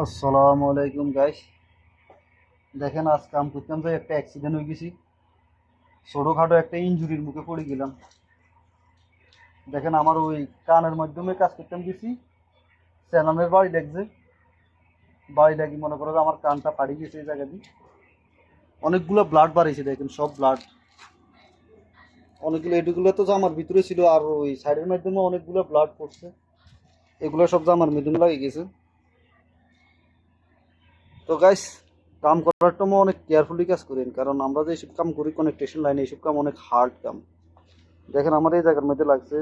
আসসালামু আলাইকুম গাইস। দেখেন আজ কাম করতাম যে একটা অ্যাক্সিডেন্ট হয়ে গেছি। ছোটখাটো একটা ইনজুরির মুখে পড়ে গেলাম। দেখেন আমার ওই কানের মাধ্যমে কাজ করতাম গেছি, স্যালামের বাড়ি লাগছে। বাড়ি লাগি মনে করো যে আমার কানটা ফাড়ি গেছে এই জায়গা দিয়ে। অনেকগুলো ব্লাড বাড়িয়েছে, দেখেন সব ব্লাড। অনেকগুলো এগুলো তো জামার ভিতরে ছিল, আর ওই সাইডের মাধ্যমে অনেকগুলো ব্লাড পড়ছে। এগুলো সব জামার মাধ্যমে লাগিয়ে গেছে। তো গাইস, কাম করার সময় অনেক কেয়ারফুলি কাজ করেন, কারণ আমরা যে এইসব কাম করি কনেকটেশন লাইনে, এইসব কাম অনেক হার্ড কাম। দেখেন আমার এই জায়গার মধ্যে লাগছে,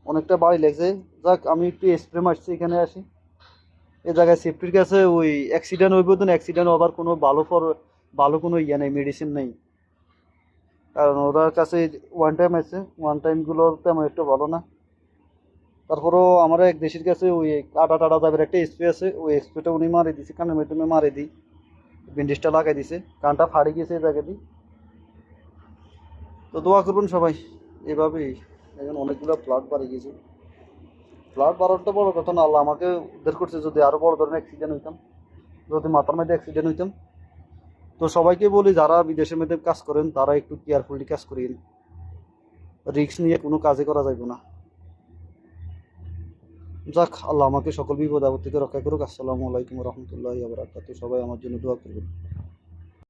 অনেকটা বাড়ি লাগছে। যাক, আমি একটু স্প্রে মারছি, এখানে আসি। এই জায়গায় সেফটির কাছে ওই অ্যাক্সিডেন্ট হইব তো, অ্যাক্সিডেন্ট হবার কোনো ভালো কোনো ইয়ে নেই, মেডিসিন নেই। কারণ ওদের কাছে ওয়ান টাইম আছে, ওয়ান টাইমগুলো তেমন একটু ভালো না। তারপরেও আমার এক দেশের কাছে ওই আটা টাটা যাবের একটা স্প্রে আছে, ওই স্প্রেটা উনি মারি দিছে, কানের মাধ্যমে মারি দিই, ব্যান্ডেজটা লাগাই দিছে। কানটা ফাড়ি গেছে এই জায়গা দিয়ে। তো দোয়া করবেন সবাই এভাবেই। এখন অনেকগুলো ব্লাড বাড়ি গেছে। ফ্লাড বাড়াটা বড় কথা না, আল্লাহ আমাকে উদ্ধার করছে। যদি আরো বড় ধরনের অ্যাক্সিডেন্ট হইতাম, যদি মাথার মধ্যে অ্যাক্সিডেন্ট হইতাম। তো সবাইকে বলি যারা বিদেশের মধ্যে কাজ করেন তারা একটু কেয়ারফুলি কাজ করেন। রিস্ক নিয়ে কোনো কাজে করা যাবে না। যাক, আল্লাহ আমাকে সকল বিপদ আপদ থেকে রক্ষা করুক। আসসালামু আলাইকুম রহমতুল্লাহ বারাকাতুহু। সবাই আমার জন্য দোয়া করবেন।